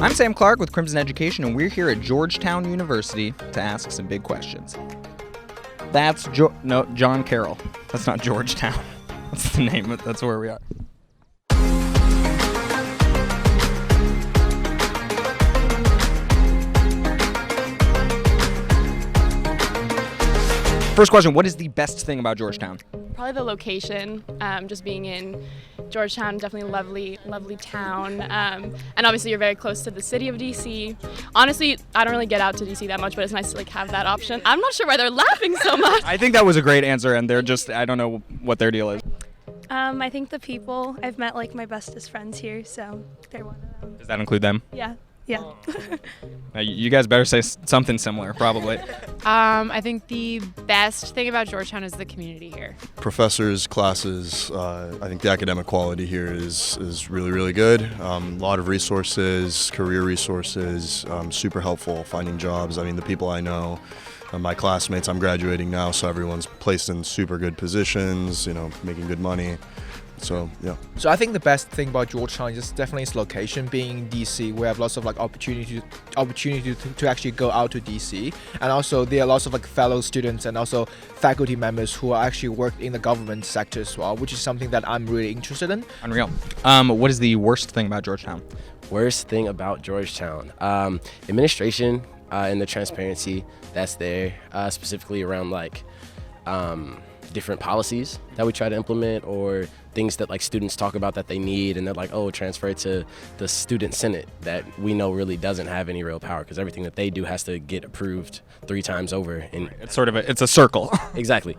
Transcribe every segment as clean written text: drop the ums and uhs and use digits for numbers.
I'm Sam Clark with Crimson Education, and we're here at Georgetown University to ask some big questions. That's John Carroll. That's not Georgetown. That's the name. That's where we are. First question, what is the best thing about Georgetown? Probably the location, just being in Georgetown, definitely a lovely town. And obviously you're very close to the city of DC. Honestly, I don't really get out to DC that much, but it's nice to have that option. I'm not sure why they're laughing so much. I think that was a great answer, and they're just, I don't know what their deal is. I think the people, I've met my bestest friends here, so they're one of them. Does that include them? Yeah. Now, you guys better say something similar, probably. I think the best thing about Georgetown is the community here. Professors, classes, I think the academic quality here is really, really good. A lot of resources, career resources, super helpful finding jobs. I mean, the people I know, my classmates, I'm graduating now, so everyone's placed in super good positions, making good money. So, yeah. So I think the best thing about Georgetown is definitely its location. Being in DC, we have lots of opportunity to actually go out to DC, and also there are lots of fellow students and also faculty members who are actually work in the government sector as well, which is something that I'm really interested in. Unreal. What is the worst thing about Georgetown? Worst thing about Georgetown, administration and the transparency that's there, specifically around different policies that we try to implement, or things that students talk about that they need, and they're transfer it to the student senate that we know really doesn't have any real power, because everything that they do has to get approved 3 times over. And it's sort of it's a circle. Exactly.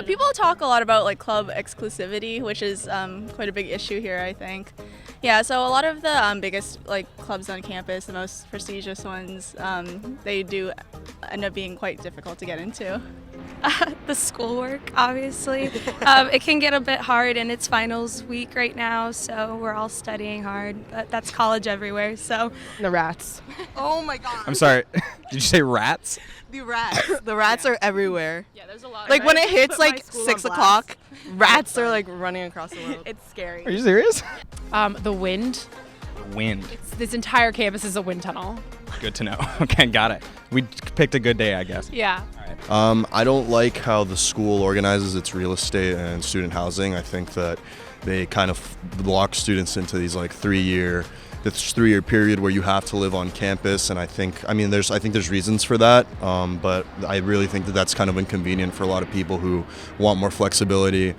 People talk a lot about club exclusivity, which is quite a big issue here, I think. Yeah, so a lot of the biggest clubs on campus, the most prestigious ones, they do end up being quite difficult to get into. The schoolwork, obviously. It can get a bit hard, and it's finals week right now, so we're all studying hard. But that's college everywhere, so. The rats. Oh my god. I'm sorry. Did you say rats? The rats are everywhere. Yeah, there's a lot. When it hits 6 o'clock, Rats are running across the road. it's scary. Are you serious? The wind. Wind. This entire campus is a wind tunnel. Good to know. Okay, got it. We picked a good day, I guess. Yeah. I don't like how the school organizes its real estate and student housing. I think that they kind of lock students into these 3-year period where you have to live on campus, and I think there's reasons for that, but I really think that that's kind of inconvenient for a lot of people who want more flexibility.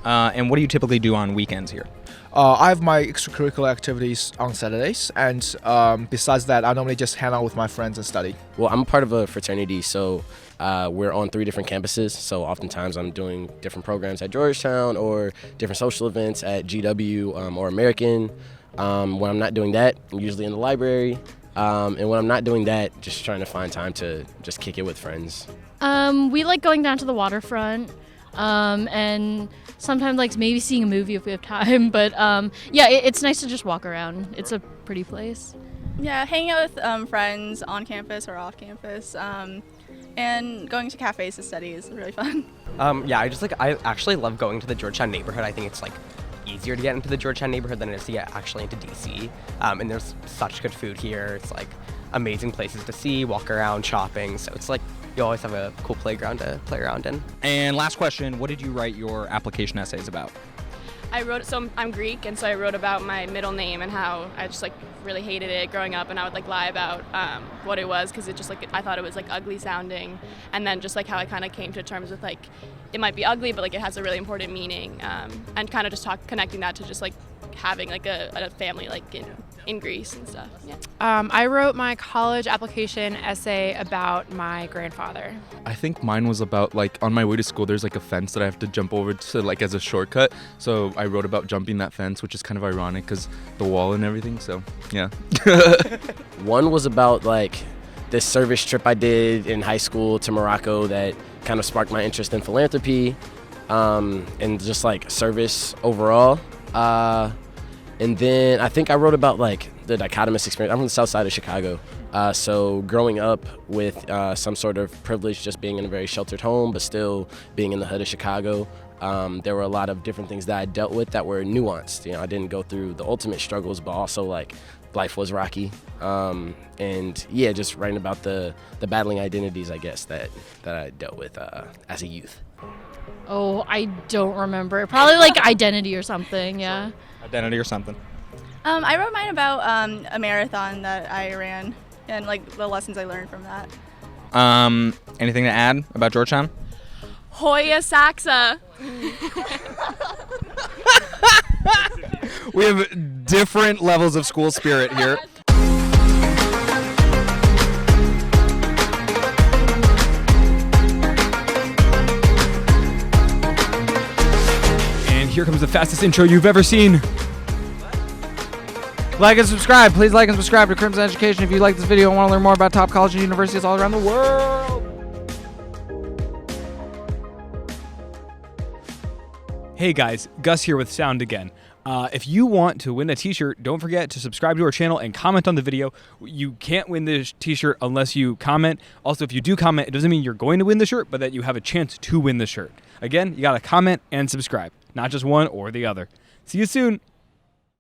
And what do you typically do on weekends here? I have my extracurricular activities on Saturdays, and besides that, I normally just hang out with my friends and study. Well, I'm a part of a fraternity, so we're on 3 different campuses, so oftentimes I'm doing different programs at Georgetown or different social events at GW or American. When I'm not doing that, I'm usually in the library, and when I'm not doing that, just trying to find time to just kick it with friends. We like going down to the waterfront, and sometimes maybe seeing a movie if we have time, but it's nice to just walk around. It's a pretty place. Yeah, hanging out with friends on campus or off campus, and going to cafes to study is really fun. I actually love going to the Georgetown neighborhood. I think it's easier to get into the Georgetown neighborhood than it is to get actually into DC. And there's such good food here. It's amazing places to see, walk around, shopping. So it's you always have a cool playground to play around in. And last question, what did you write your application essays about? I'm Greek, and so I wrote about my middle name and how I just really hated it growing up, and I would lie about what it was, because it just I thought it was ugly sounding, and then just how I kind of came to terms with it might be ugly, but it has a really important meaning, and kind of just connecting that to just having a family in Greece and stuff. Yeah. I wrote my college application essay about my grandfather. I think mine was about on my way to school there's a fence that I have to jump over to as a shortcut, so I wrote about jumping that fence, which is kind of ironic because the wall and everything, so yeah. One was about this service trip I did in high school to Morocco that kind of sparked my interest in philanthropy, and just service overall. And then I think I wrote about the dichotomous experience. I'm from the south side of Chicago, so growing up with some sort of privilege, just being in a very sheltered home, but still being in the hood of Chicago, there were a lot of different things that I dealt with that were nuanced. I didn't go through the ultimate struggles, but also life was rocky. And yeah, just writing about the battling identities, I guess, that I dealt with as a youth. Oh, I don't remember. Probably like identity or something. Yeah. Identity or something. I wrote mine about a marathon that I ran and like the lessons I learned from that. Anything to add about Georgetown? Hoya Saxa. We have different levels of school spirit here. And here comes the fastest intro you've ever seen. Like and subscribe. Please like and subscribe to Crimson Education if you like this video and want to learn more about top colleges and universities all around the world. Hey guys, Gus here with Sound Again. If you want to win a t-shirt, don't forget to subscribe to our channel and comment on the video. You can't win this t-shirt unless you comment. Also, if you do comment, it doesn't mean you're going to win the shirt, but that you have a chance to win the shirt. Again, you gotta comment and subscribe, not just one or the other. See you soon.